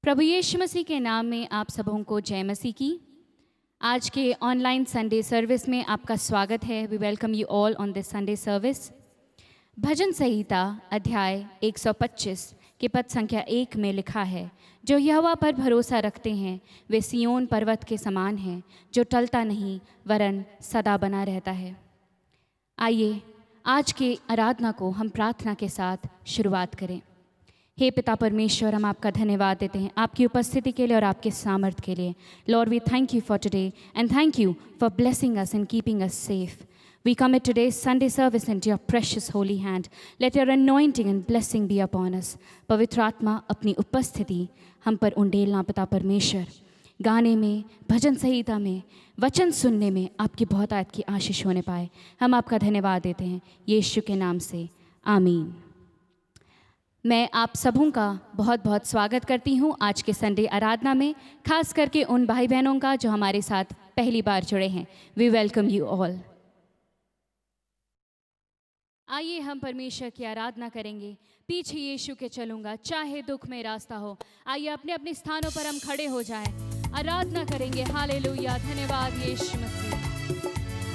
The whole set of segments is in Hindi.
प्रभु यीशु मसीह के नाम में आप सबों को जय मसीह की। आज के ऑनलाइन संडे सर्विस में आपका स्वागत है। We welcome you all on this Sunday service. भजन संहिता अध्याय 125 के पद संख्या 1 में लिखा है, जो यहोवा पर भरोसा रखते हैं वे सिय्योन पर्वत के समान हैं, जो टलता नहीं वरन सदा बना रहता है। आइए आज के आराधना को हम प्रार्थना के साथ शुरुआत करें। हे पिता परमेश्वर, हम आपका धन्यवाद देते हैं आपकी उपस्थिति के लिए और आपके सामर्थ के लिए। Lord, we thank you for today and thank you for blessing us and keeping us safe. We commit today's Sunday service into your precious holy hand. Let your anointing and blessing be upon us. पवित्र आत्मा अपनी उपस्थिति हम पर उंडेलना पिता परमेश्वर। गाने में, भजन संहिता में, वचन सुनने में आपकी बहुत आयत की आशीष होने पाए। हम आपका धन्यवाद देते हैं यीशु के नाम से, आमीन। मैं आप सबों का बहुत बहुत स्वागत करती हूँ आज के संडे आराधना में, खास करके उन भाई बहनों का जो हमारे साथ पहली बार जुड़े हैं। We welcome you all. आइए हम परमेश्वर की आराधना करेंगे। पीछे यीशु के चलूँगा चाहे दुख में रास्ता हो। आइए अपने अपने स्थानों पर हम खड़े हो जाएं, आराधना करेंगे। हालेलुया, धन्यवाद यीशु मसीह,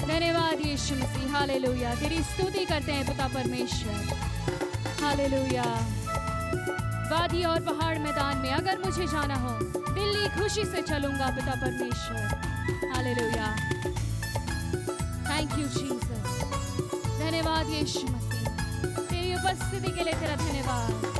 धन्यवाद यीशु मसीह। हालेलुया, तेरी स्तुति करते हैं पिता परमेश्वर। हालेलुया। वादी और पहाड़ मैदान में अगर मुझे जाना हो, दिल्ली खुशी से चलूंगा पिता परमेश्वर। Hallelujah, thank you Jesus. धन्यवाद यीशु मसीह, तेरी उपस्थिति के लिए तेरा धन्यवाद।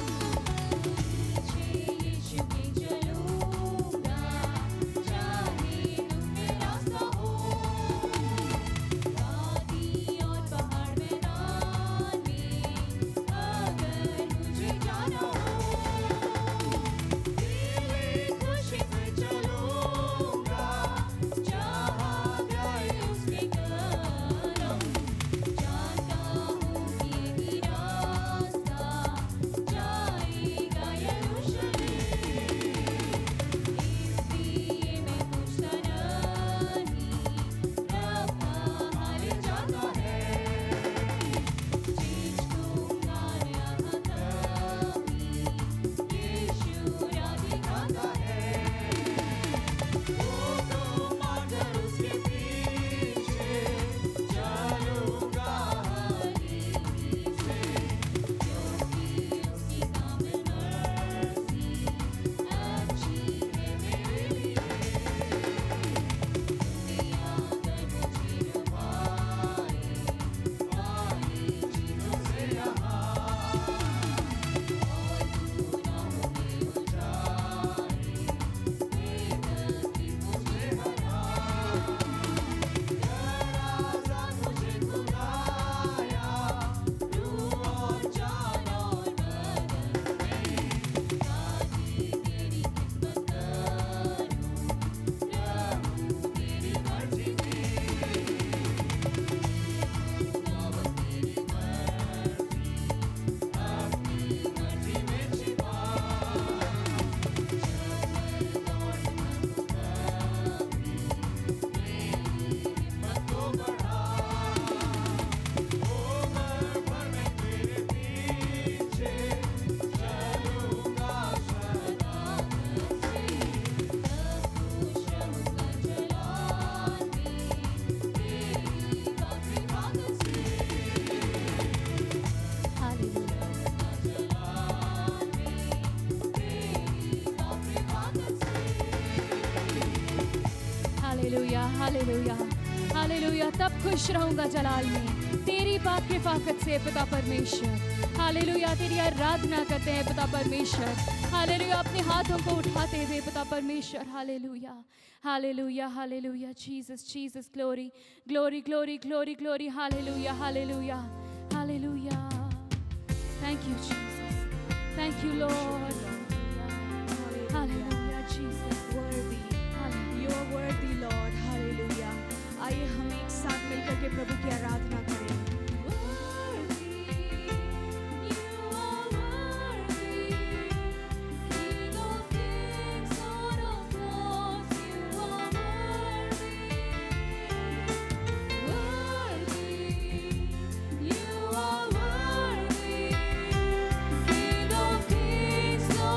Hallelujah, hallelujah. तब खुश रहूंगा जलाल में तेरी पाक रिफाकत से पिता परमेश्वर। हालेलुया, तेरी आराधना करते हैं पिता परमेश्वर। हालेलुया, अपने हाथों को उठाते हुए पिता परमेश्वर। Hallelujah, hallelujah, hallelujah. Jesus, Jesus, glory, glory, glory, glory, glory. Hallelujah, hallelujah, hallelujah. Thank you Jesus, thank you Lord. Hallelujah, Jesus, वर्दी, You are worthy, Lord. Hallelujah. आइए हम एक साथ मिलकर के प्रभु की आराधना करें। You are worthy, King of Kings, Lord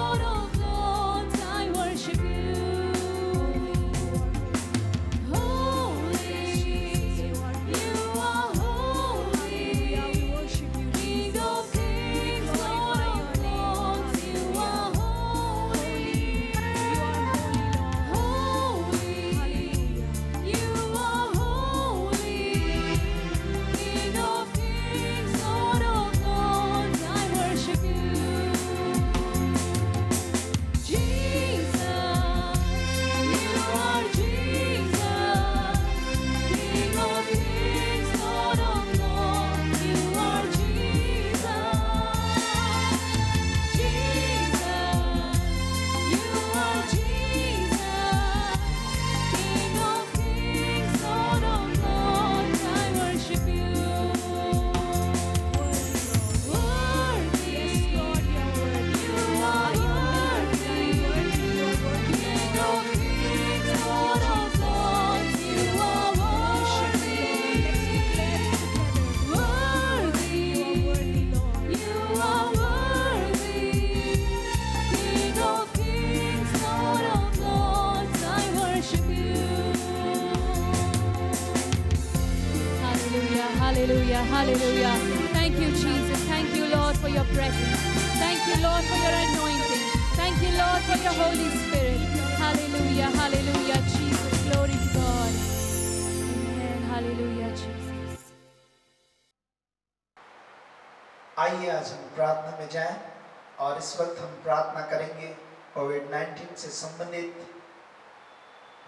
Hallelujah, hallelujah. Thank you, Jesus. Thank you, Lord, for your presence. Thank you, Lord, for your anointing. Thank you, Lord, for your Holy Spirit. Hallelujah, hallelujah, Jesus. Glory to God. Amen. Hallelujah, Jesus. आइए आज हम प्रार्थना में जाएं और इस वक्त हम प्रार्थना करेंगे कोविड-19 से संबंधित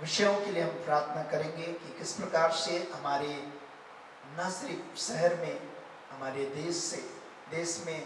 विषयों के लिए हम प्रार्थना करेंगे कि किस प्रकार से हमारे न सिर्फ शहर में, हमारे देश में,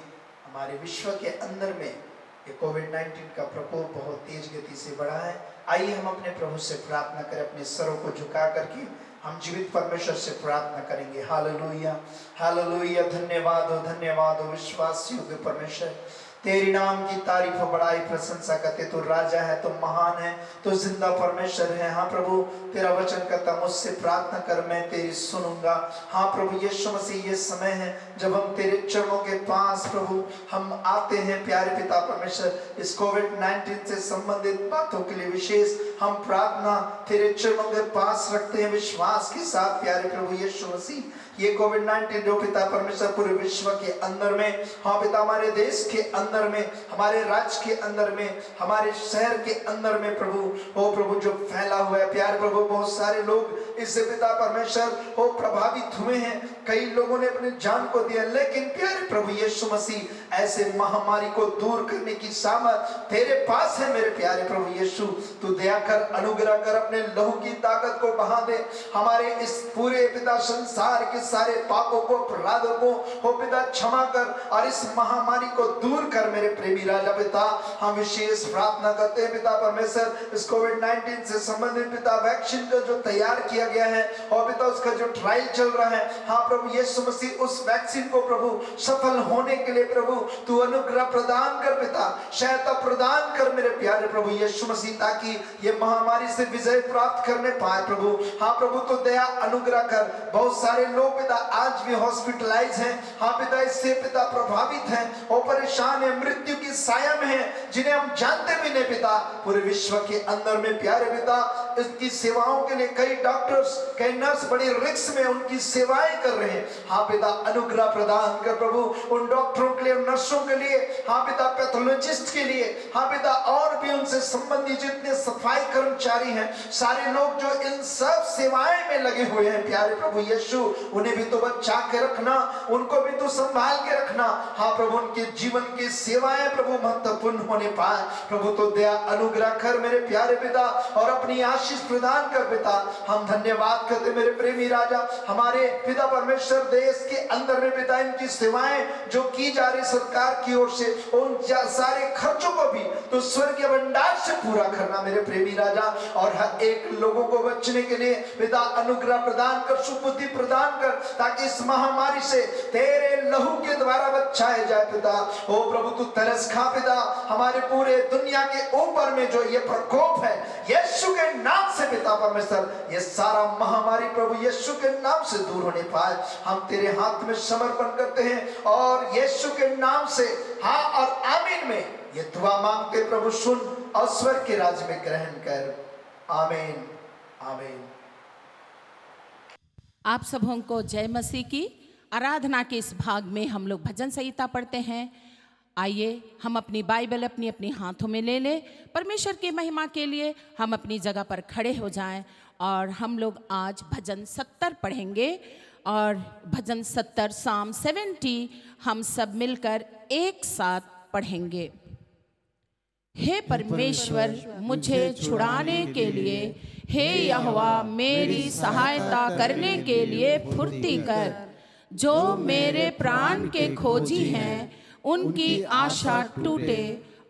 हमारे विश्व के अंदर में ये कोविड-19 का प्रकोप बहुत तेज गति से बढ़ा है। आइए हम अपने प्रभु से प्रार्थना करें, अपने सरों को झुका करके हम जीवित परमेश्वर से प्रार्थना करेंगे। Hallelujah, hallelujah. धन्यवाद हो विश्वास योग्य परमेश्वर, तेरी नाम की तारीफ और बड़ाई प्रशंसा करते। तू राजा है, तू महान है, तू जिंदा परमेश्वर है। हाँ प्रभु, तेरा वचन कहता मुझसे प्रार्थना कर, मैं तेरी सुनूंगा। हाँ प्रभु यीशु मसीह, ये समय है जब हम तेरे चरणों के पास प्रभु हम आते हैं। प्यारे पिता परमेश्वर, इस कोविड-19 से संबंधित बातों के लिए विशेष हम प्रार्थना तेरे चरणों के पास रखते हैं विश्वास के साथ। प्यारे प्रभु यीशु मसीह, ये कोविड-19 जो पिता परमेश्वर पूरे विश्व के अंदर में, हाँ पिता हमारे देश के अंदर में, हमारे राज्य के अंदर में, हमारे शहर के अंदर में प्रभु, ओ प्रभु जो फैला हुआ है प्यारे प्रभु, बहुत सारे लोग इससे पिता परमेश्वर हो प्रभावित हुए हैं। कई लोगों ने अपनी जान को दिया, लेकिन प्यारे प्रभु यीशु मसीह ऐसे महामारी को दूर करने की सामर्थ तेरे पास है। मेरे प्यारे प्रभु यीशु, तू दया कर, अनुग्रह कर, अपने लहू की ताकत को बढ़ा दे। हमारे इस पूरे पिता संसार के सारे पापों को, अपराधों को हो पिता क्षमा कर और इस महामारी को दूर कर। मेरे प्रेमी राजा पिता, हम विशेष प्रार्थना करते हैं पिता परमेश्वर, इस कोविड-19 से संबंधित पिता वैक्सीन का जो तैयार किया गया है और पिता उसका जो ट्रायल चल रहा है, हाँ प्रभु यीशु मसीह उस वैक्सीन को प्रभु सफल होने के लिए प्रभु तू अनुग्रह प्रदान कर पिता, सहायता प्रदान कर मेरे प्यारे प्रभु यीशु मसीह, ताकि ये महामारी से विजय प्राप्त करने पाए प्रभु। हाँ प्रभु, तो दया अनुग्रह कर। बहुत सारे लोग पिता आज भी हॉस्पिटलाइज हैं, हाँ पिता इससे पिता प्रभावित हैं और परेशान है, मृत्यु की साया में है, जिन्हें हम जानते भी नहीं पिता। पूरे विश्व के अंदर में प्यारे पिता इसकी सेवाओं के लिए कई डॉक्टर्स, कई नर्स बड़ी रिस्क में उनकी सेवाएं कर रहे हैं। हाँ पिता अनुग्रह प्रदान कर प्रभु उन डॉक्टरों के लिए, नर्सों के लिए, हाँ पिता पैथोलॉजिस्ट के लिए, हाँ पिता और भी उनसे संबंधित जितने सफाई कर्मचारी हैं, सारे लोग जो इन सब सेवाएं में लगे हुए हैं प्यारे प्रभु यीशु, उन्हें भी तो बचा के रखना, उनको भी तो संभाल के रखना। हाँ प्रभु, उनके जीवन की सेवाएं प्रभु महत्वपूर्ण होने पाए प्रभु, तो दया अनुग्रह कर मेरे प्यारे पिता और अपनी आशीष प्रदान कर पिता। हम धन्यवाद करते मेरे प्रेमी राजा, हमारे पिता परमेश्वर देश के अंदर में पिता इनकी सेवाएं जो की जा रही सरकार की ओर से, उन सारे खर्चों को भी तो स्वर्गीय भंडार से पूरा करना मेरे प्रेमी राजा, और हर एक लोगों को बचने के लिए पिता अनुग्रह प्रदान कर, सुबुद्धि प्रदान कर, ताकि इस महामारी से तेरे लहू के द्वारा बचाया जाए पिता। ओ प्रभु तू तरस खा पिता, हमारे पूरे दुनिया के ऊपर में जो ये प्रकोप है यीशु के नाम से पिता परमेश्वर, ये सारा महामारी प्रभु यीशु के नाम से दूर होने पाए। हम तेरे हाथ में समर्पण करते हैं और यीशु के नाम से हाँ और आमीन में ये दुआ मांगते प्रभु, सुन और स्वर्ग के राज्य में ग्रहण कर। आमीन, आमीन। आप सबों को जय मसीह की। आराधना के इस भाग में हम लोग भजन संहिता पढ़ते हैं। आइए हम अपनी बाइबल अपनी अपनी हाथों में ले लें। परमेश्वर की महिमा के लिए हम अपनी जगह पर खड़े हो जाएं और हम लोग आज भजन 70 पढ़ेंगे। और भजन 70 साम 70 हम सब मिलकर एक साथ पढ़ेंगे। हे परमेश्वर मुझे छुड़ाने के लिए, हे यहोवा मेरी सहायता करने के लिए फुर्ती कर। जो मेरे प्राण के खोजी हैं उनकी आशा टूटे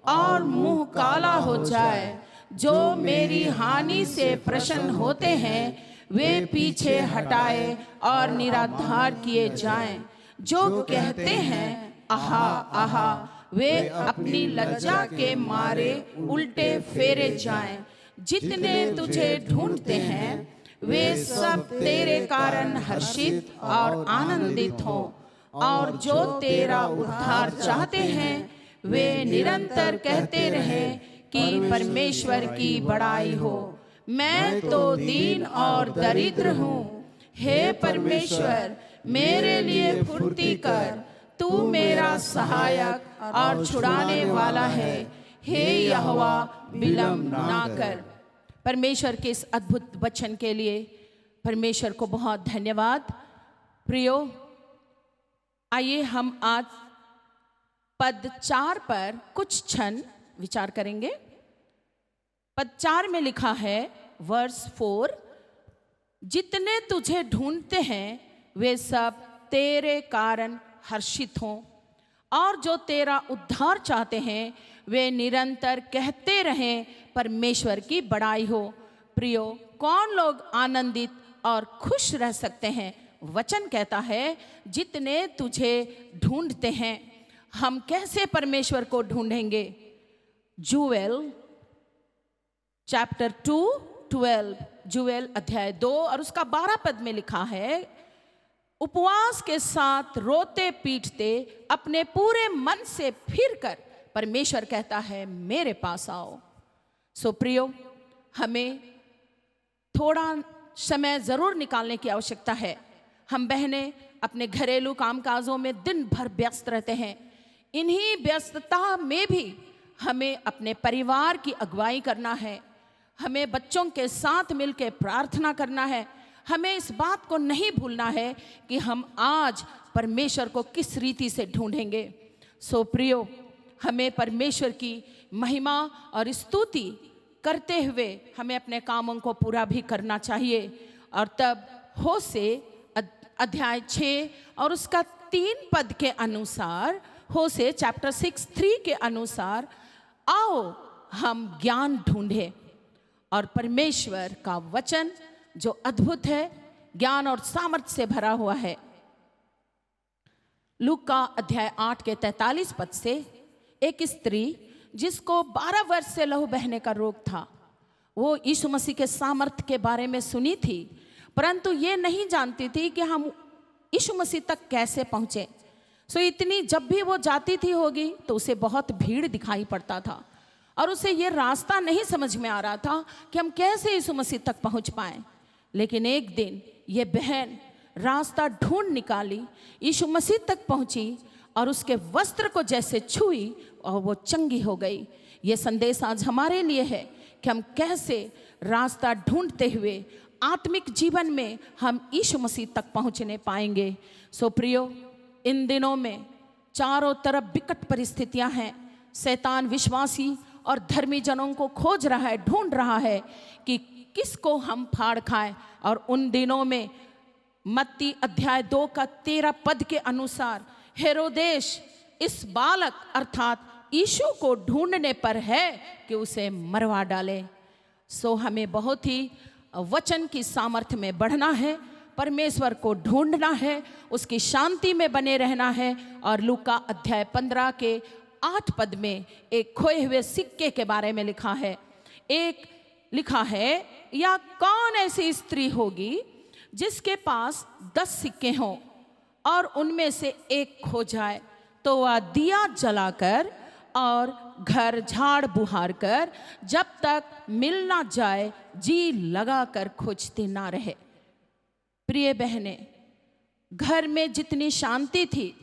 और मुंह काला हो जाए। जो मेरी हानि से प्रसन्न होते हैं वे पीछे हटाए और निराधार किए जाएं। जो कहते हैं आहा आहा, वे अपनी लज्जा के मारे उल्टे फेरे जाएं। जितने तुझे ढूंढते हैं वे सब तेरे कारण हर्षित और आनंदित हों। और जो तेरा उद्धार चाहते हैं वे निरंतर कहते रहे कि परमेश्वर की बड़ाई हो। मैं तो दीन और दरिद्र हूँ, हे परमेश्वर मेरे लिए फुर्ती कर, तू मेरा सहायक और छुड़ाने वाला है। हे यहोवा, विलंब ना कर। परमेश्वर के इस अद्भुत वचन के लिए परमेश्वर को बहुत धन्यवाद। प्रियो, आइए हम आज पद 4 पर कुछ क्षण विचार करेंगे। पद 4 में लिखा है, वर्स 4, जितने तुझे ढूंढते हैं वे सब तेरे कारण हर्षित हों, और जो तेरा उद्धार चाहते हैं वे निरंतर कहते रहें, परमेश्वर की बड़ाई हो। प्रियो, कौन लोग आनंदित और खुश रह सकते हैं? वचन कहता है, जितने तुझे ढूंढते हैं। हम कैसे परमेश्वर को ढूंढेंगे? जूएल चैप्टर 2:12, जूएल अध्याय 2 और उसका 12 पद में लिखा है, उपवास के साथ रोते पीटते अपने पूरे मन से फिर कर परमेश्वर कहता है, मेरे पास आओ। सो प्रियो, हमें थोड़ा समय जरूर निकालने की आवश्यकता है। हम बहनें अपने घरेलू कामकाजों में दिन भर व्यस्त रहते हैं। इन्हीं व्यस्तता में भी हमें अपने परिवार की अगुवाई करना है। हमें बच्चों के साथ मिलकर प्रार्थना करना है। हमें इस बात को नहीं भूलना है कि हम आज परमेश्वर को किस रीति से ढूंढेंगे। सो प्रियो, हमें परमेश्वर की महिमा और स्तुति करते हुए हमें अपने कामों को पूरा भी करना चाहिए। और तब होशे अध्याय 6 और उसका 3 पद के अनुसार, होशे चैप्टर 6:3 के अनुसार, आओ हम ज्ञान ढूंढें। और परमेश्वर का वचन जो अद्भुत है, ज्ञान और सामर्थ्य से भरा हुआ है। लूका अध्याय 8 के 43 पद से, एक स्त्री जिसको 12 वर्ष से लहू बहने का रोग था, वो यीशु मसीह के सामर्थ्य के बारे में सुनी थी, परंतु ये नहीं जानती थी कि हम यीशु मसीह तक कैसे पहुँचे। सो इतनी जब भी वो जाती थी होगी तो उसे बहुत भीड़ दिखाई पड़ता था और उसे ये रास्ता नहीं समझ में आ रहा था कि हम कैसे यीशु मसीह तक पहुँच पाएँ। लेकिन एक दिन ये बहन रास्ता ढूंढ निकाली, यीशु मसीह तक पहुँची और उसके वस्त्र को जैसे छुई और वो चंगी हो गई। ये संदेश आज हमारे लिए है कि हम कैसे रास्ता ढूंढते हुए आत्मिक जीवन में हम यीशु मसीह तक पहुँचने पाएंगे। सो प्रियो, इन दिनों में चारों तरफ विकट परिस्थितियां हैं। शैतान विश्वासी और धर्मी जनों को खोज रहा है, ढूंढ रहा है कि किसको हम फाड़ खाएं। और उन दिनों में मत्ती अध्याय 2 का 13 पद के अनुसार हेरोदेश इस बालक अर्थात यीशु को ढूंढने पर है कि उसे मरवा डाले। सो हमें बहुत ही वचन की सामर्थ्य में बढ़ना है, परमेश्वर को ढूंढना है, उसकी शांति में बने रहना है। और लूका अध्याय 15 के 8 पद में एक खोए हुए सिक्के के बारे में लिखा है। एक लिखा है, या कौन ऐसी स्त्री होगी जिसके पास 10 सिक्के हों और उनमें से एक खो जाए तो वह दिया जलाकर और घर झाड़ बुहार कर जब तक मिल ना जाए जी लगाकर खोजती ना रहे। प्रिय बहनें, घर में जितनी शांति थी,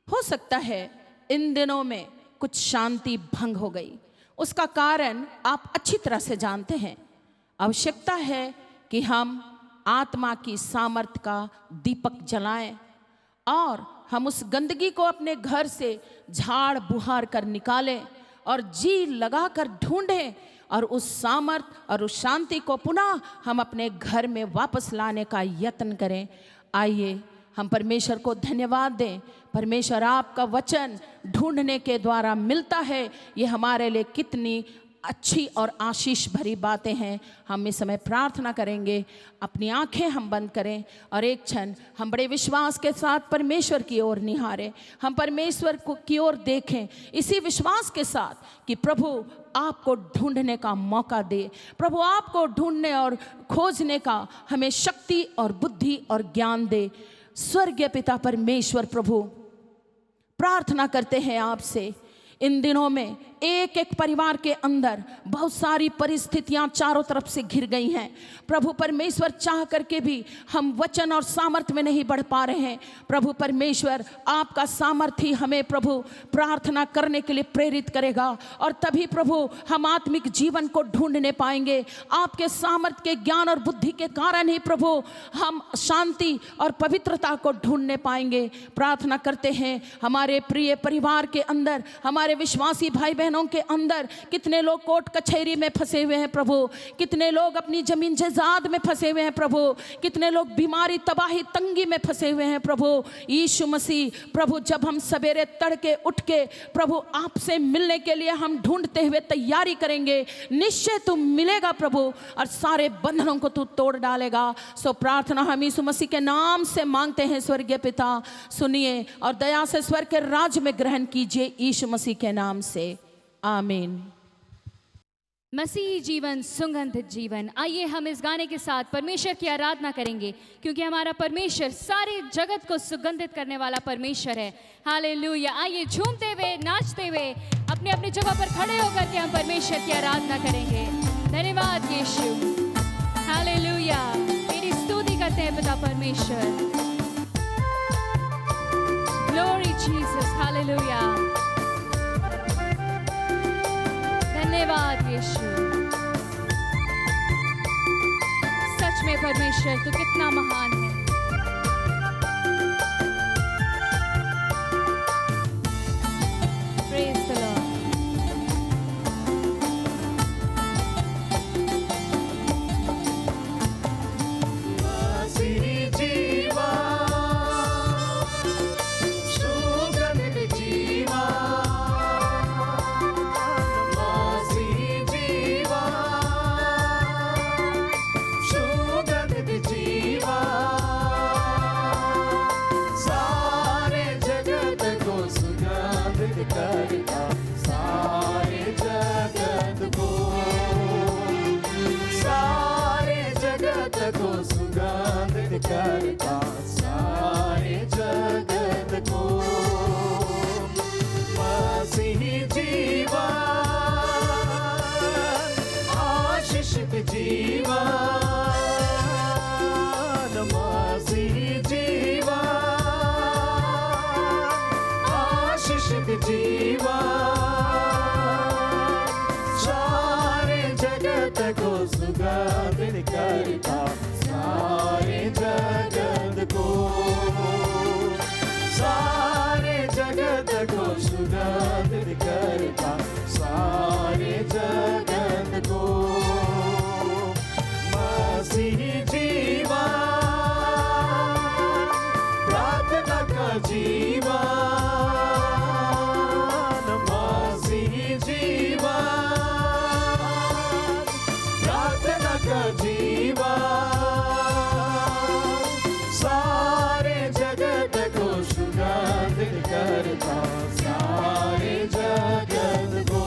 हो सकता है इन दिनों में कुछ शांति भंग हो गई। उसका कारण आप अच्छी तरह से जानते हैं। आवश्यकता है कि हम आत्मा की सामर्थ्य का दीपक जलाएं और हम उस गंदगी को अपने घर से झाड़ बुहार कर निकालें और जी लगाकर ढूंढें और उस सामर्थ्य और उस शांति को पुनः हम अपने घर में वापस लाने का यत्न करें। आइए हम परमेश्वर को धन्यवाद दें। परमेश्वर आपका वचन ढूंढने के द्वारा मिलता है। ये हमारे लिए कितनी अच्छी और आशीष भरी बातें हैं। हम इस समय प्रार्थना करेंगे। अपनी आंखें हम बंद करें और एक क्षण हम बड़े विश्वास के साथ परमेश्वर की ओर निहारें। हम परमेश्वर को की ओर देखें इसी विश्वास के साथ कि प्रभु आपको ढूंढने का मौका दे, प्रभु आपको ढूंढने और खोजने का हमें शक्ति और बुद्धि और ज्ञान दे। स्वर्गीय पिता परमेश्वर, प्रभु प्रार्थना करते हैं आपसे इन दिनों में एक एक परिवार के अंदर बहुत सारी परिस्थितियां चारों तरफ से घिर गई हैं। प्रभु परमेश्वर चाह करके भी हम वचन और सामर्थ्य में नहीं बढ़ पा रहे हैं। प्रभु परमेश्वर आपका सामर्थ्य ही हमें प्रभु प्रार्थना करने के लिए प्रेरित करेगा, और तभी प्रभु हम आत्मिक जीवन को ढूंढने पाएंगे। आपके सामर्थ्य के ज्ञान और बुद्धि के कारण ही प्रभु हम शांति और पवित्रता को ढूंढने पाएंगे। प्रार्थना करते हैं हमारे प्रिय परिवार के अंदर, हमारे विश्वासी भाई बहनों के अंदर कितने लोग कोर्ट कचहरी में फंसे हुए हैं प्रभु, कितने लोग अपनी जमीन जायदाद में फंसे हुए हैं प्रभु, कितने लोग बीमारी तबाही तंगी में फंसे हुए हैं प्रभु। यीशु मसीह प्रभु, जब हम सवेरे तड़के उठ के प्रभु आपसे मिलने के लिए हम ढूंढते हुए तैयारी करेंगे, निश्चय तू मिलेगा प्रभु और सारे बंधनों को तू तोड़ डालेगा। सो प्रार्थना हम यीशु मसीह के नाम से मांगते हैं। स्वर्गीय पिता सुनिए और दया से स्वर्ग के राज्य में ग्रहण कीजिए, यीशु मसीह के नाम से, आमीन। मसीही जीवन, सुगंधित जीवन। आइए हम इस गाने के साथ परमेश्वर की आराधना करेंगे, क्योंकि हमारा परमेश्वर सारे जगत को सुगंधित करने वाला परमेश्वर है। हालेलुया। आइए झूमते हुए, नाचते हुए अपने अपनी जगह पर खड़े होकर के हम परमेश्वर की आराधना करेंगे। धन्यवाद यीशु। हालेलुया। तेरी स्तुति करते हैं पिता परमेश्वर। Glory Jesus. हालेलुया। धन्यवाद यीशु। सच में परमेश्वर तू कितना महान है। Praise the Lord. करता सारे जगत को मसीही जीवन, आशीषित जीवन, मसीही जीवन, आशीषित जीवन, सारे जगत को सुगंधित करता, सारे जगत को, सारे जगत को सुगंधित करता, सारे जगत को मसीही जीवन, प्रार्थना का जीवन, मसीही जीवन, प्रार्थना का जीवन, करता, सारे जगत को,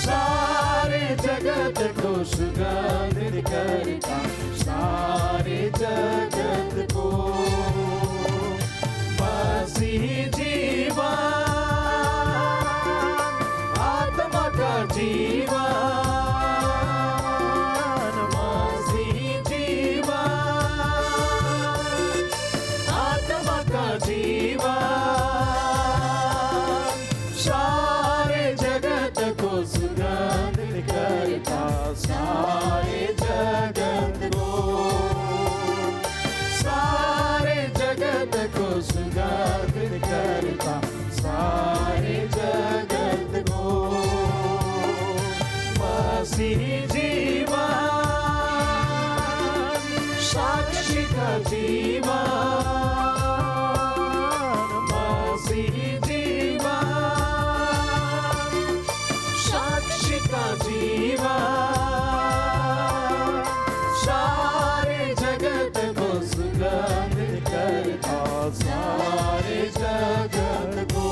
सारे जगत को सुगंधित करता, सारे जगत को मसीही जीवन, आत्मा का जीवन, मसीही जीवन, आत्मा का जीवन, सारे जगत को सुगंधित करता, सारे जगत को, सारे जगत को सुगंधित करता, सारे जगत को मसीही जीवन, साक्षी का जीवन, मसीही जीवन, साक्षी का जीवन, सारे जगत को सुगंधित करता, सारे जगत को,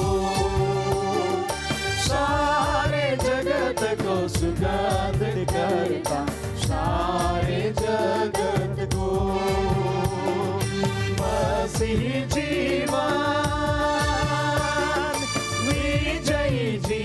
सारे जगत को सुगंधित करता, सारे जगत को मसीही जीवन, विजयी जीवन,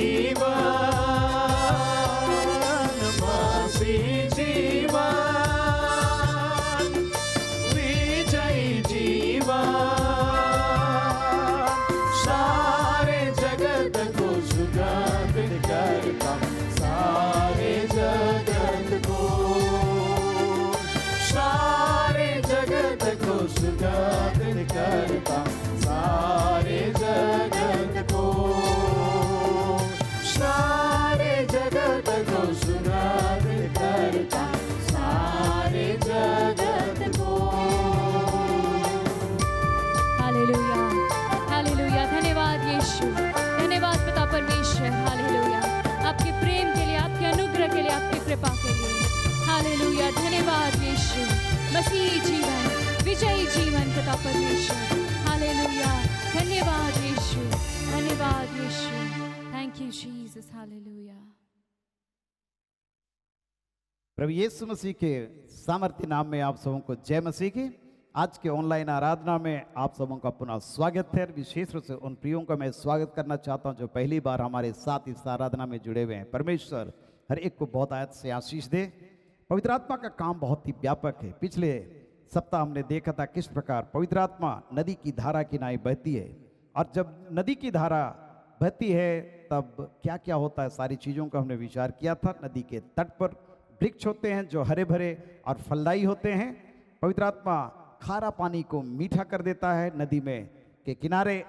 हालेलुया, धन्यवाद यीशु। मसीह जीवन, विजयी जीवन पिता परमेश्वर। हालेलुया, धन्यवाद यीशु, धन्यवाद Yeshu. Thank you Jesus, hallelujah. प्रभु यीशु मसीह के सामर्थ्य नाम में आप सबों को जय मसीह की। आज के ऑनलाइन आराधना में आप सबों का पुनः स्वागत है। विशेष रूप से उन प्रियों का मैं स्वागत करना चाहता हूं जो पहली बार हमारे साथ इस आराधना में जुड़े हुए हैं। परमेश्वर हर एक को बहुत आयत से आशीष दे। पवित्र आत्मा का काम बहुत ही व्यापक है। पिछले सप्ताह हमने देखा था किस प्रकार पवित्र आत्मा नदी की धारा की नाई बहती है, और जब नदी की धारा बहती है तब क्या क्या होता है, सारी चीज़ों का हमने विचार किया था। नदी के तट पर वृक्ष होते हैं जो हरे भरे और फलदायी होते हैं। पवित्र आत्मा खारा पानी को मीठा कर देता है। नदी में के किनारे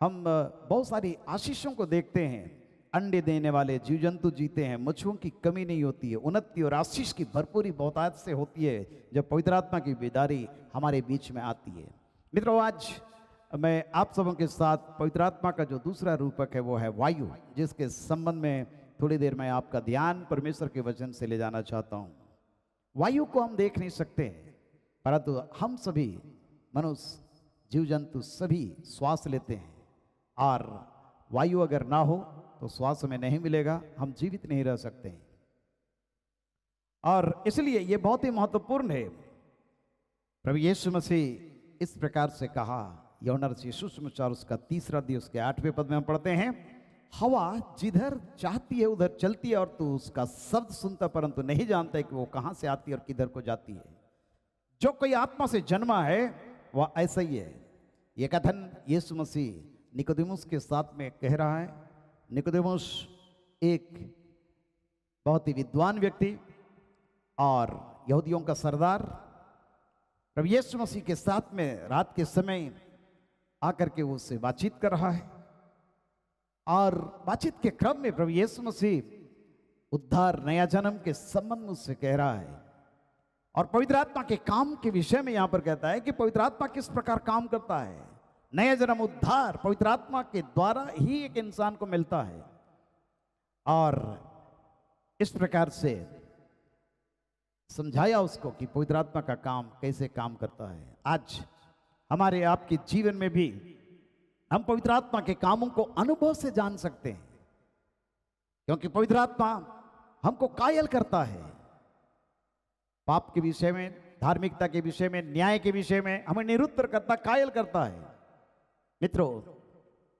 हम बहुत सारी आशीषों को देखते हैं। अंडे देने वाले जीव जंतु जीते हैं, मछुओं की कमी नहीं होती है, उन्नति और आशीष की भरपूरी बहुतायत से होती है जब पवित्र आत्मा की बेदारी हमारे बीच में आती है। मित्रों, आज मैं आप सबों के साथ पवित्र आत्मा का जो दूसरा रूपक है वो है वायु, जिसके संबंध में थोड़ी देर में आपका ध्यान परमेश्वर के वचन से ले जाना चाहता हूँ। वायु को हम देख नहीं सकते, परंतु हम सभी मनुष्य, जीव जंतु सभी श्वास लेते हैं, और वायु अगर ना हो तो श्वास हमें नहीं मिलेगा, हम जीवित नहीं रह सकते हैं। और इसलिए ये बहुत ही महत्वपूर्ण है। प्रभु यीशु मसीह इस प्रकार से कहा, यूहन्ना रचित सुसमाचार उसका 3 अध्याय उसके 8वें पद में हम पढ़ते हैं, हवा जिधर चाहती है उधर चलती है और तू उसका शब्द सुनता परंतु नहीं जानता है कि वो कहाँ से आती है और किधर को जाती है। जो कोई आत्मा से जन्मा है वह ऐसा ही है। ये कथन यीशु मसीह निकोदेमुस के साथ में कह रहा है। निकोदेमुस एक बहुत ही विद्वान व्यक्ति और यहूदियों का सरदार प्रभु यीशु मसीह के साथ में रात के समय आकर के वो उससे बातचीत कर रहा है, और बातचीत के क्रम में प्रभु यीशु मसीह उद्धार नया जन्म के संबंध में उससे कह रहा है, और पवित्र आत्मा के काम के विषय में यहां पर कहता है कि पवित्र आत्मा किस प्रकार काम करता है। नया जन्म, उद्धार पवित्र आत्मा के द्वारा ही एक इंसान को मिलता है, और इस प्रकार से समझाया उसको कि पवित्र आत्मा का काम कैसे काम करता है। आज हमारे आपके जीवन में भी हम पवित्र आत्मा के कामों को अनुभव से जान सकते हैं, क्योंकि पवित्र आत्मा हमको कायल करता है। पाप के विषय में, धार्मिकता के विषय में, न्याय के विषय में हमें निरुत्तर करता, कायल करता है। मित्रों,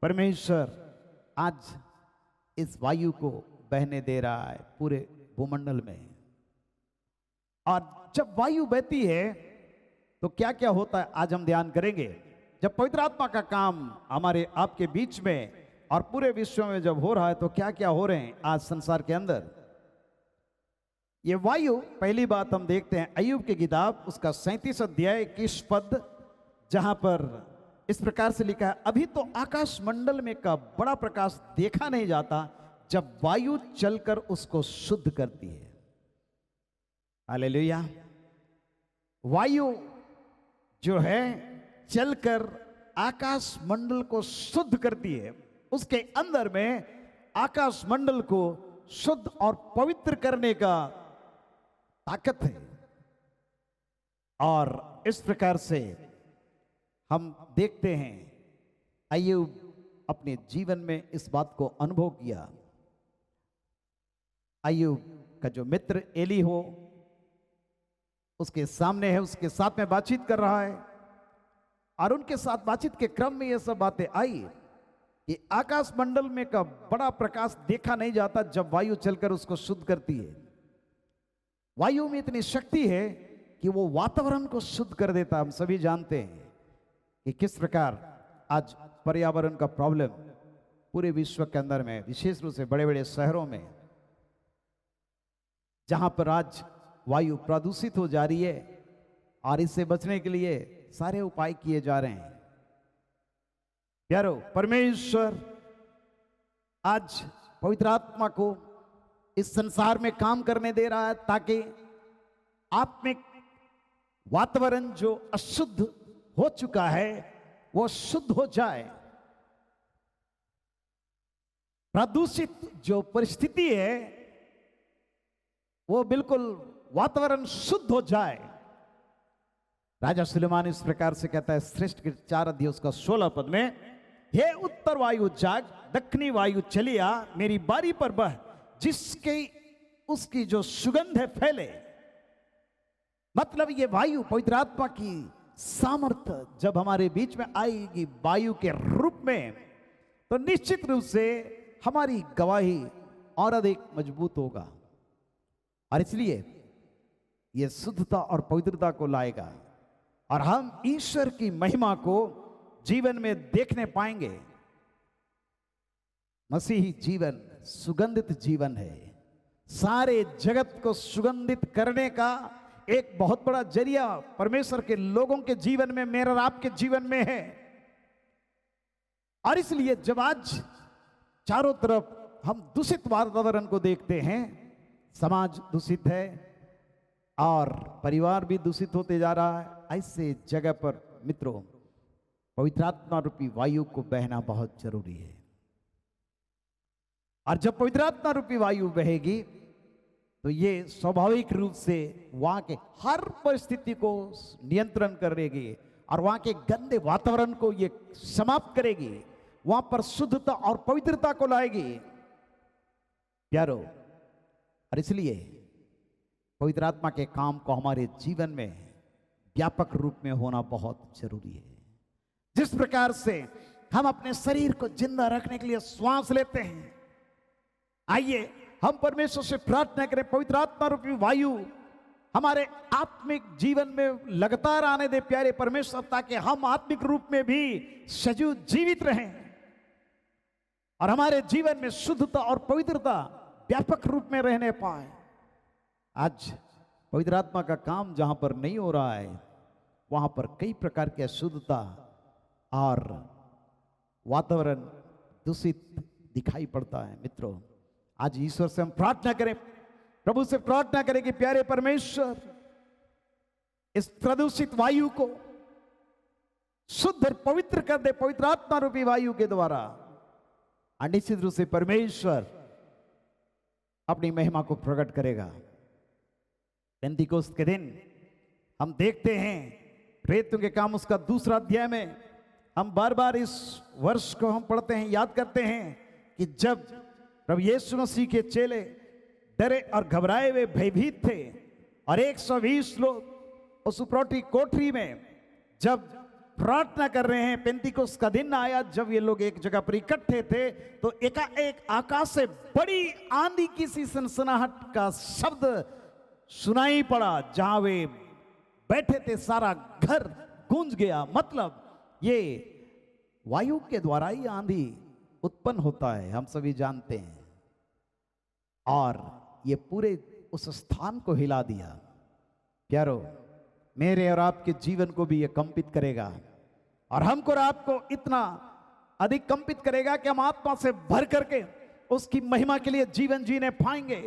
परमेश्वर आज इस वायु को बहने दे रहा है पूरे भूमंडल में, और जब वायु बहती है तो क्या क्या होता है आज हम ध्यान करेंगे। जब पवित्र आत्मा का काम हमारे आपके बीच में और पूरे विश्व में जब हो रहा है तो क्या क्या हो रहे हैं आज संसार के अंदर। ये वायु, पहली बात हम देखते हैं अय्यूब की किताब उसका 37 अध्याय 21 पद, जहां पर इस प्रकार से लिखा है, अभी तो आकाश मंडल में का बड़ा प्रकाश देखा नहीं जाता जब वायु चलकर उसको शुद्ध करती है। हालेलुया। वायु जो है चलकर आकाश मंडल को शुद्ध करती है। उसके अंदर में आकाश मंडल को शुद्ध और पवित्र करने का ताकत है, और इस प्रकार से हम देखते हैं अय्यूब अपने जीवन में इस बात को अनुभव किया। अय्यूब का जो मित्र एली हो उसके सामने है, उसके साथ में बातचीत कर रहा है, और उनके साथ बातचीत के क्रम में ये सब बातें आई कि आकाश मंडल में का बड़ा प्रकाश देखा नहीं जाता जब वायु चलकर उसको शुद्ध करती है। वायु में इतनी शक्ति है कि वो वातावरण को शुद्ध कर देता। हम सभी जानते हैं कि किस प्रकार आज पर्यावरण का प्रॉब्लम पूरे विश्व के अंदर में, विशेष रूप से बड़े बड़े शहरों में, जहां पर आज वायु प्रदूषित हो जा रही है, और इससे बचने के लिए सारे उपाय किए जा रहे हैं। प्यारो, परमेश्वर आज पवित्र आत्मा को इस संसार में काम करने दे रहा है ताकि आत्मिक वातावरण जो अशुद्ध हो चुका है वो शुद्ध हो जाए। प्रदूषित जो परिस्थिति है वो बिल्कुल वातावरण शुद्ध हो जाए। राजा सुलेमान इस प्रकार से कहता है श्रेष्ठ के 4 अध्याय उसका 16 पद में, हे उत्तर वायु जाग, दक्षिणी वायु चली आ, मेरी बारी पर बह, जिसके उसकी जो सुगंध है फैले। मतलब ये वायु पवित्र आत्मा की सामर्थ्य जब हमारे बीच में आएगी वायु के रूप में, तो निश्चित रूप से हमारी गवाही और अधिक मजबूत होगा। और इसलिए यह शुद्धता और पवित्रता को लाएगा और हम ईश्वर की महिमा को जीवन में देखने पाएंगे। मसीही जीवन सुगंधित जीवन है। सारे जगत को सुगंधित करने का एक बहुत बड़ा जरिया परमेश्वर के लोगों के जीवन में, मेरे और आपके जीवन में है। और इसलिए जब आज चारों तरफ हम दूषित वातावरण को देखते हैं, समाज दूषित है और परिवार भी दूषित होते जा रहा है, ऐसे जगह पर मित्रों पवित्र आत्मा रूपी वायु को बहना बहुत जरूरी है। और जब पवित्र आत्मा रूपी वायु बहेगी तो ये स्वाभाविक रूप से वहां के हर परिस्थिति को नियंत्रण करेगी और वहां के गंदे वातावरण को ये समाप्त करेगी, वहां पर शुद्धता और पवित्रता को लाएगी। प्यारो, और इसलिए पवित्र आत्मा के काम को हमारे जीवन में व्यापक रूप में होना बहुत जरूरी है। जिस प्रकार से हम अपने शरीर को जिंदा रखने के लिए श्वास लेते हैं, आइए हम परमेश्वर से प्रार्थना करें पवित्र आत्मा रूपी वायु हमारे आत्मिक जीवन में लगातार आने दे प्यारे परमेश्वर, ताकि हम आत्मिक रूप में भी सजीव जीवित रहें और हमारे जीवन में शुद्धता और पवित्रता व्यापक रूप में रहने पाए। आज पवित्र आत्मा का काम जहां पर नहीं हो रहा है, वहां पर कई प्रकार की अशुद्धता और वातावरण दूषित दिखाई पड़ता है। मित्रों, आज ईश्वर से हम प्रार्थना करें, प्रभु से प्रार्थना करें कि प्यारे परमेश्वर इस प्रदूषित वायु को शुद्ध और पवित्र कर दे पवित्र आत्मा रूपी वायु के द्वारा। निश्चित रूप से परमेश्वर अपनी महिमा को प्रकट करेगा। पेंतीकोस्त के दिन हम देखते हैं प्रेरितों के काम उसका 2 अध्याय में, हम बार बार इस वर्ष को हम पढ़ते हैं, याद करते हैं कि जब प्रभु यीशु मसीह के चेले डरे और घबराए हुए भयभीत थे और 120 लोग उस उपरोटी कोठरी में जब प्रार्थना कर रहे हैं, पेंतीकोस्त का दिन आया जब ये लोग एक जगह पर इकट्ठे थे, तो एकाएक आकाश से बड़ी आंधी की सी सनसनाहट का शब्द सुनाई पड़ा। जहां वे बैठे थे सारा घर गूंज गया। मतलब ये वायु के द्वारा ही आंधी उत्पन्न होता है, हम सभी जानते हैं, और ये पूरे उस स्थान को हिला दिया। प्यारो, मेरे और आपके जीवन को भी ये कंपित करेगा और हमको और आपको इतना अधिक कंपित करेगा कि हम आत्मा से भर करके उसकी महिमा के लिए जीवन जीने पाएंगे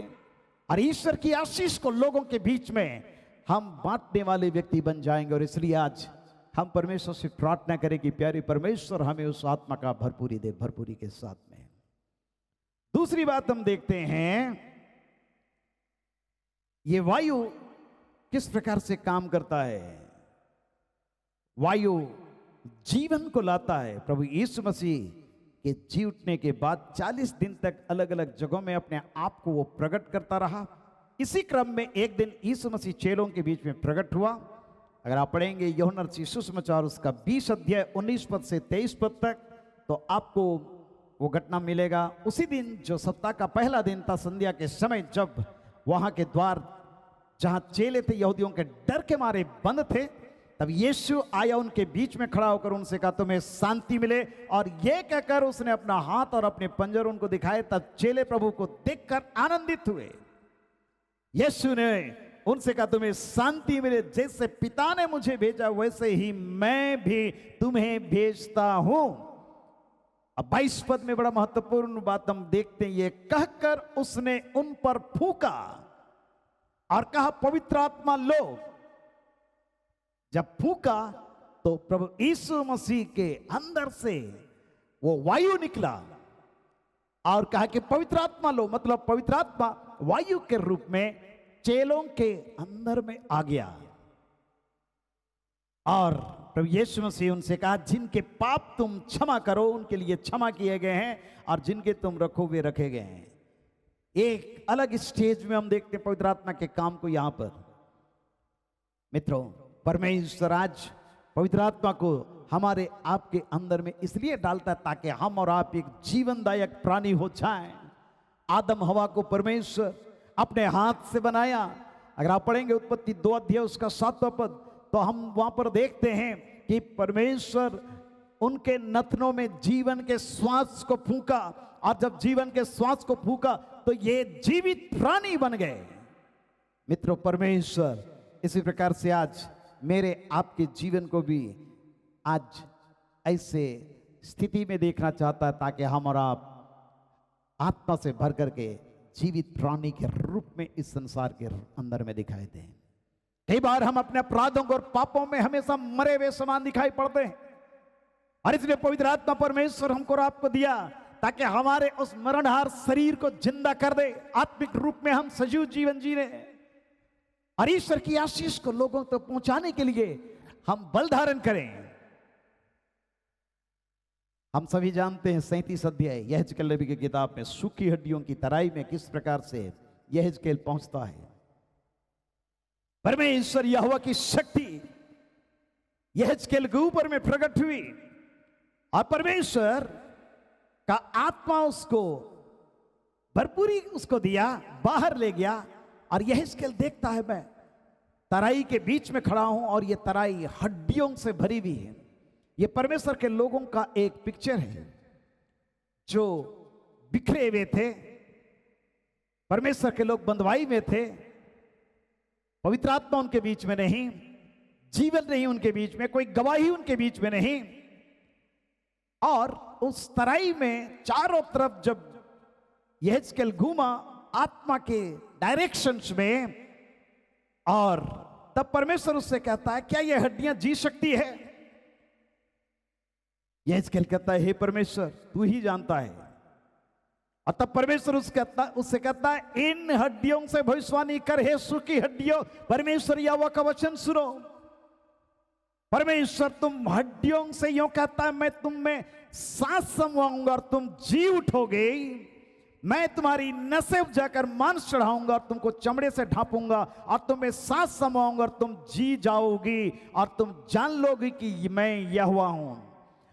और ईश्वर की आशीष को लोगों के बीच में हम बांटने वाले व्यक्ति बन जाएंगे। और इसलिए आज हम परमेश्वर से प्रार्थना करें कि प्यारे परमेश्वर हमें उस आत्मा का भरपूरी दे, भरपूरी के साथ में। दूसरी बात हम देखते हैं, ये वायु किस प्रकार से काम करता है। वायु जीवन को लाता है। प्रभु यीशु मसीह के जी उठने के बाद 40 दिन तक अलग अलग जगहों में अपने आप को वो प्रकट करता रहा। इसी क्रम में एक दिन यीशु मसीह चेलों के बीच में प्रकट हुआ। अगर आप पढ़ेंगे यूहन्ना रचित सुसमाचार उसका 20 अध्याय 19 पद से 23 पद तक, तो आपको वो घटना मिलेगा। उसी दिन जो सप्ताह का पहला दिन था, संध्या के समय, जब वहां के द्वार जहां चेले थे यहूदियों के डर के मारे बंद थे, तब यीशु आया, उनके बीच में खड़ा होकर उनसे कहा तुम्हें शांति मिले, और ये कहकर उसने अपना हाथ और अपने पंजर उनको दिखाए। तब चेले प्रभु को देखकर आनंदित हुए। यीशु ने उनसे कहा तुम्हें शांति मिले, जैसे पिता ने मुझे भेजा वैसे ही मैं भी तुम्हें भेजता हूं। अब 22 पद में बड़ा महत्वपूर्ण बात हम देखते हैं, ये कहकर उसने उन पर फूंका और कहा पवित्र आत्मा लो। जब फूंका तो प्रभु यीशु मसीह के अंदर से वो वायु निकला और कहा कि पवित्र आत्मा लो। मतलब पवित्र आत्मा वायु के रूप में चेलों के अंदर में आ गया और प्रभु यीशु मसीह उनसे कहा, जिनके पाप तुम क्षमा करो उनके लिए क्षमा किए गए हैं, और जिनके तुम रखो वे रखे गए हैं। एक अलग स्टेज में हम देखते हैं पवित्र आत्मा के काम को यहां पर। मित्रों, परमेश्वर आज पवित्र आत्मा को हमारे आपके अंदर में इसलिए डालता है ताकि हम और आप एक जीवनदायक प्राणी हो जाएं। आदम हवा को परमेश्वर अपने हाथ से बनाया। अगर आप पढ़ेंगे उत्पत्ति 2 अध्याय उसका 7वां पद, तो हम वहां पर देखते हैं कि परमेश्वर उनके नथनों में जीवन के श्वास को फूंका, और जब जीवन के श्वास को फूंका तो ये जीवित प्राणी बन गए। मित्रों, परमेश्वर इसी प्रकार से आज मेरे आपके जीवन को भी आज ऐसे स्थिति में देखना चाहता है ताकि हम और आप आत्मा से भर करके जीवित प्राणी के रूप में इस संसार के अंदर में दिखाई दें। कई बार हम अपने अपराधों को और पापों में हमेशा मरे हुए समान दिखाई पड़ते हैं, और इसलिए पवित्र आत्मा परमेश्वर हमको और आपको दिया ताकि हमारे उस मरणहार शरीर को जिंदा कर दे, आत्मिक रूप में हम सजीव जीवन जी रहे, और ईश्वर की आशीष को लोगों तक पहुंचाने के लिए हम बल धारण करें। हम सभी जानते हैं 37 अध्याय यहेजकेल नबी की किताब में सूखी हड्डियों की तराई में किस प्रकार से यहेजकेल पहुंचता है। परमेश्वर यहोवा की शक्ति यहेजकेल के ऊपर में प्रकट हुई, और परमेश्वर का आत्मा उसको भरपूरी उसको दिया, बाहर ले गया, और यहेजकेल देखता है मैं तराई के बीच में खड़ा हूं और यह तराई हड्डियों से भरी हुई है। यह परमेश्वर के लोगों का एक पिक्चर है जो बिखरे हुए थे। परमेश्वर के लोग बंधुआई में थे, पवित्र आत्मा उनके बीच में नहीं, जीवन नहीं उनके बीच में, कोई गवाही उनके बीच में नहीं। और उस तराई में चारों तरफ जब यहेजकेल घूमा आत्मा के डायरेक्शंस में, और तब परमेश्वर उससे कहता है, क्या ये हड्डियां जी सकती है? यहेजकेल कहता है, हे परमेश्वर तू ही जानता है। और तब परमेश्वर उससे कहता है, इन हड्डियों से भविष्यवाणी कर, हे सूखी हड्डियों, परमेश्वर यहोवा का वचन सुनो। परमेश्वर तुम हड्डियों से यूं कहता है, मैं तुम में सांस समवाऊंगा और तुम जी उठोगे। मैं तुम्हारी नसें उपजाकर मांस चढ़ाऊंगा और तुमको चमड़े से ढांपूंगा, और तुम्हें सांस समवाऊंगा और तुम जी जाओगी, और तुम जान लोगी कि मैं यहोवा हूं।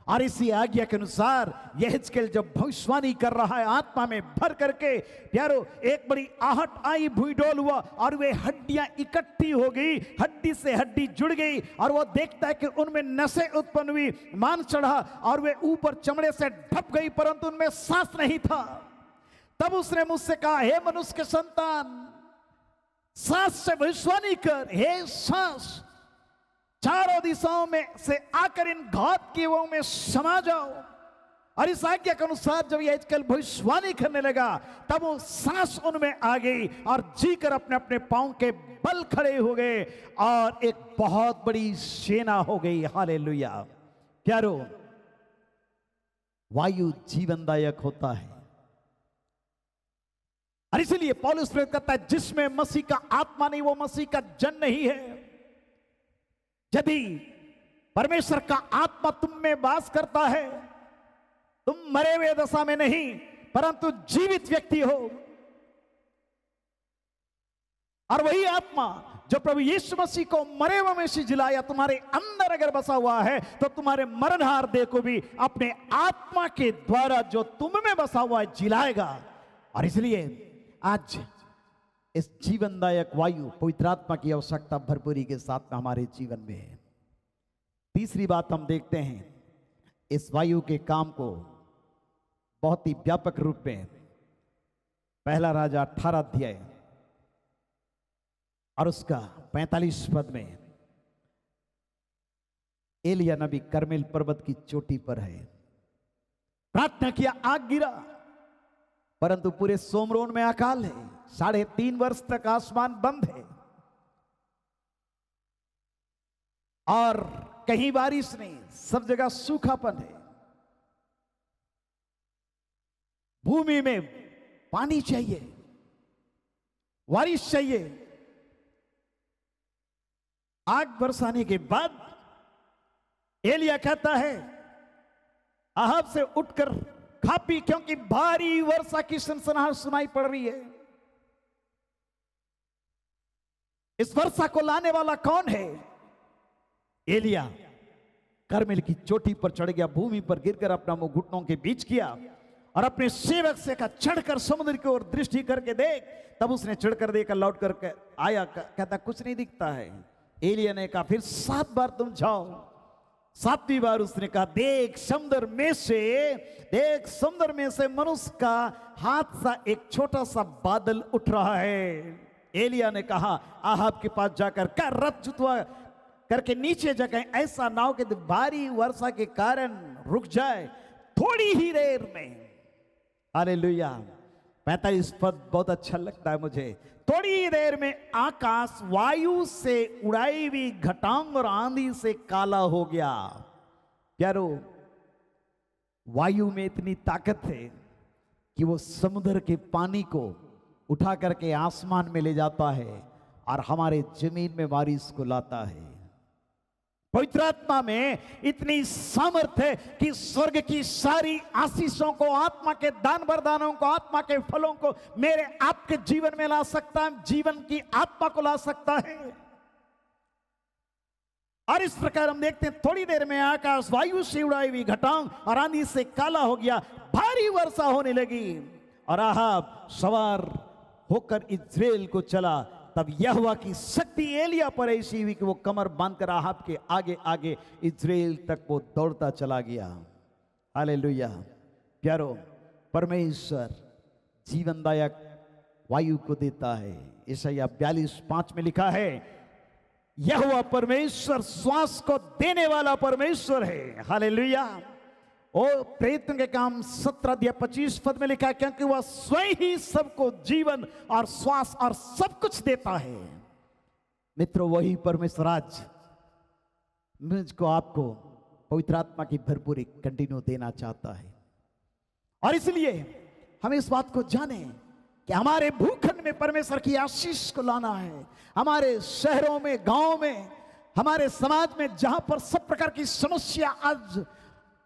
और इसी आज्ञा के अनुसार यहेजकेल जब भविष्यवाणी कर रहा है आत्मा में भर करके, प्यारो, एक बड़ी आहट आई, भूईडोल हुआ, और वे हड्डियां इकट्ठी हो गई, हड्डी से हड्डी जुड़ गई, और वो देखता है कि उनमें नसें उत्पन्न हुई, मांस चढ़ा, और वे ऊपर चमड़े से ढप गई, परंतु उनमें सांस नहीं था। तब उसने मुझसे कहा, हे मनुष्य के संतान, सांस से भविष्यवाणी कर, हे सांस, चारों दिशाओं में से आकर इन घात की वो में समा जाओ। और इस आज्ञा के अनुसार जब यहेजकेल भविष्यवाणी करने लगा, तब वो सांस उनमें आ गई और जीकर अपने अपने पांव के बल खड़े हो गए, और एक बहुत बड़ी सेना हो गई। हालेलुया। प्यारो, वायु जीवनदायक होता है, और इसलिए पौलुस प्रेरित कहता है, जिसमें मसीह का आत्मा नहीं वो मसीह का जन नहीं है। यदि परमेश्वर का आत्मा तुम में वास करता है, तुम मरे हुए दशा में नहीं परंतु जीवित व्यक्ति हो। और वही आत्मा जो प्रभु यीशु मसीह को मरे हुए में से जिलाया तुम्हारे अंदर अगर बसा हुआ है, तो तुम्हारे मरणहार देह को भी अपने आत्मा के द्वारा जो तुम में बसा हुआ है जिलाएगा। और इसलिए आज इस जीवनदायक वायु पवित्र आत्मा की आवश्यकता भरपूरी के साथ में हमारे जीवन में है। तीसरी बात हम देखते हैं इस वायु के काम को बहुत ही व्यापक रूप में पहला राजा 18 अध्याय और उसका 45 पद में एलिया नबी कर्मेल पर्वत की चोटी पर है, प्रार्थना किया, आग गिरा, परंतु पूरे सोमरोन में अकाल है, 3.5 वर्ष तक आसमान बंद है, और कहीं बारिश नहीं, सब जगह सूखापन है। भूमि में पानी चाहिए, बारिश चाहिए, आग बरसाने के बाद एलिया कहता है अहाब से उठकर खा पी, क्योंकि भारी वर्षा की सनसनाहट सुनाई पड़ रही है। इस वर्षा को लाने वाला कौन है? एलिया कर्मेल की चोटी पर चढ़ गया, भूमि पर गिरकर अपना मुंह घुटनों के बीच किया और अपने सेवक से कहा चढ़कर समुद्र की ओर दृष्टि करके देख। तब उसने चढ़कर देखा, लौट कर आया, कहता कुछ नहीं दिखता है। एलिया ने कहा फिर 7 बार तुम जाओ। 7वीं बार उसने कहा देख समुद्र में से मनुष्य का हाथ सा एक छोटा सा बादल उठ रहा है। एलिया ने कहा आहाब के पास जाकर कर रथ जुतवा करके नीचे जगह, ऐसा ना हो कि भारी वर्षा के कारण रुक जाए। थोड़ी ही देर में, हालेलुया, 45 पद बहुत अच्छा लगता है मुझे। थोड़ी ही देर में आकाश वायु से उड़ाई हुई घटांग और आंधी से काला हो गया। प्यारो, वायु में इतनी ताकत है कि वो समुद्र के पानी को उठा करके आसमान में ले जाता है और हमारे जमीन में बारिश को लाता है। पवित्र आत्मा में इतनी सामर्थ्य है कि स्वर्ग की सारी आशीषों को, आत्मा के दान वरदानों को, आत्मा के फलों को मेरे आपके जीवन में ला सकता है, जीवन की आत्मा को ला सकता है। और इस प्रकार हम देखते हैं थोड़ी देर में आकाश वायु से उड़ाई हुई घटांग और आंधी से काला हो गया, भारी वर्षा होने लगी और आहाब सवार होकर इज़राइल को चला। तब यहोवा की शक्ति एलिया पर ऐसी हुई कि वो कमर बांधकर आहाब के आगे आगे इज़राइल तक वो दौड़ता चला गया। हालेलुया। प्यारो, परमेश्वर जीवनदायक वायु को देता है। यशायाह 42:5 में लिखा है यहोवा परमेश्वर श्वास को देने वाला परमेश्वर है। हालेलुया। ओ प्रेरितों के काम 17:25 पद में लिखा है क्योंकि वह स्वयं ही सबको जीवन और श्वास और सब कुछ देता है। मित्रों, वही परमेश्वर आज मुझको आपको पवित्र आत्मा की भरपूरी कंटिन्यू देना चाहता है। और इसलिए हम इस बात को जाने कि हमारे भूखंड में परमेश्वर की आशीष को लाना है। हमारे शहरों में, गांव में, हमारे समाज में जहां पर सब प्रकार की समस्या आज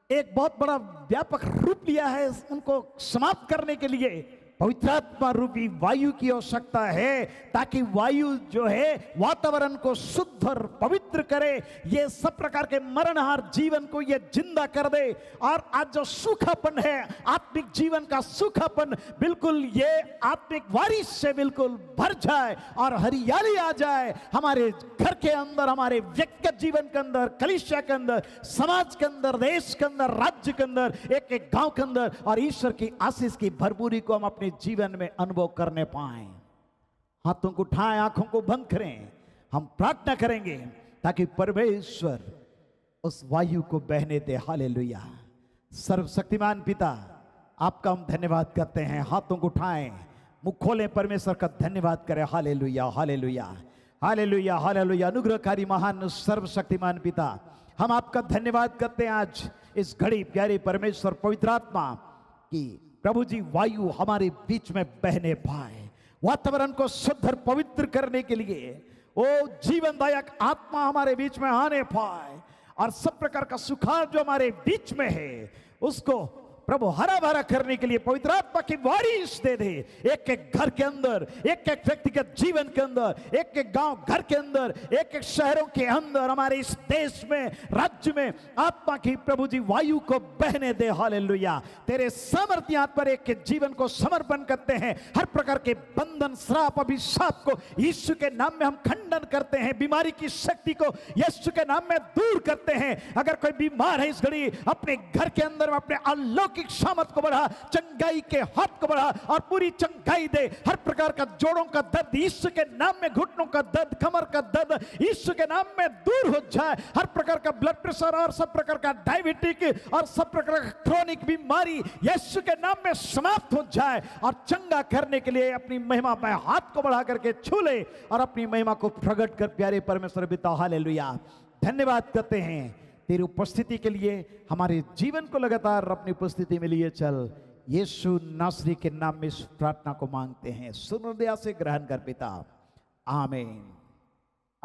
एक बहुत बड़ा व्यापक रूप लिया है, उनको समाप्त करने के लिए पवित्र आत्मा रूपी वायु की आवश्यकता है, ताकि वायु जो है वातावरण को शुद्ध और पवित्र करे, ये सब प्रकार के मरणहार जीवन को ये जिंदा कर दे। और आज जो सूखापन है, आत्मिक जीवन का सूखापन, बिल्कुल ये आत्मिक बारिश से बिल्कुल भर जाए और हरियाली आ जाए हमारे घर के अंदर, हमारे व्यक्तिगत जीवन के अंदर, कलीसिया के अंदर, समाज के अंदर, देश के अंदर, राज्य के अंदर, एक एक गांव के अंदर, और ईश्वर की आशीष की भरपूरी को हम अपने जीवन में अनुभव करने पाएं। हाथों को उठाएं, आंखों को बंद करें, हम प्रार्थना करेंगे ताकि परमेश्वर उस वायु को बहने दे। हालेलुया। सर्वशक्तिमान पिता, आपका हम धन्यवाद करते हैं। हाथों को उठाएं, मुंह खोलें, परमेश्वर का धन्यवाद करें। Hallelujah, hallelujah, hallelujah, hallelujah. अनुग्रहकारी महान सर्वशक्तिमान पिता, हम आपका धन्यवाद करते हैं आज इस घड़ी प्यारे परमेश्वर पवित्र आत्मा की प्रभु जी वायु हमारे बीच में बहने पाए, वातावरण को शुद्ध और पवित्र करने के लिए ओ जीवनदायक आत्मा हमारे बीच में आने पाए, और सब प्रकार का सुखार जो हमारे बीच में है उसको प्रभु हरा भरा करने के लिए पवित्र आत्मा की बारिश दे दे। एक एक घर के अंदर, एक एक व्यक्तिगत जीवन के अंदर, एक एक गांव घर के अंदर, एक एक शहरों के अंदर, हमारे इस देश में, राज्य में आत्मा की प्रभु जी वायु को बहने दे। हालेलुया। तेरे सामर्थ्य हाथ पर एक के जीवन को समर्पण करते हैं। हर प्रकार के बंधन, श्राप, अभिशाप को यीशु के नाम में हम खंडन करते हैं। बीमारी की शक्ति को यीशु के नाम में दूर करते हैं। अगर कोई बीमार है इस घड़ी, अपने घर के अंदर अपने अलौकिक सामर्थ को बढ़ा, चंगाई के हाथ को बढ़ा और पूरी चंगाई दे। हर प्रकार का जोड़ों का दर्द यीशु के नाम में, घुटनों का दर्द, कमर का दर्द यीशु के नाम में दूर हो जाए। हर प्रकार का ब्लड प्रेशर और सब प्रकार का डायबिटिक और सब प्रकार का क्रोनिक बीमारी यीशु के नाम में समाप्त हो जाए। और चंगा करने के लिए अपनी महिमा में हाथ को बढ़ा करके छू ले और अपनी महिमा को प्रकट कर प्यारे परमेश्वर पिता। हालेलुया। धन्यवाद करते हैं तेरी उपस्थिति के लिए। हमारे जीवन को लगातार अपनी उपस्थिति में लिए चल। यीशु नासरी के नाम में इस प्रार्थना को मांगते हैं। सुन हृदय से ग्रहण कर पिता, आमीन।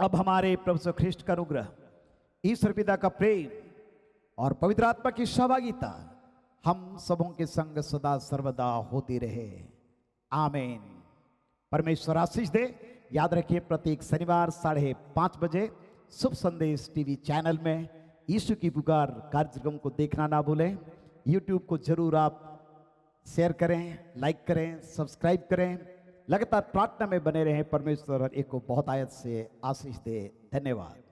अब हमारे प्रभु यीशु ख्रिस्ट का अनुग्रह, ईश्वर पिता का प्रेम और पवित्र आत्मा की सहभागिता हम सबों के संग सदा सर्वदा होती रहे। आमीन। परमेश्वर आशीष दे। याद रखिए, प्रत्येक शनिवार 5:30 बजे शुभ संदेश टीवी चैनल में यीशु की पुकार कार्यक्रम को देखना ना भूलें। यूट्यूब को जरूर आप शेयर करें, लाइक करें, सब्सक्राइब करें। लगातार प्रार्थना में बने रहें। परमेश्वर एक को बहुत आयत से आशीष दे। धन्यवाद।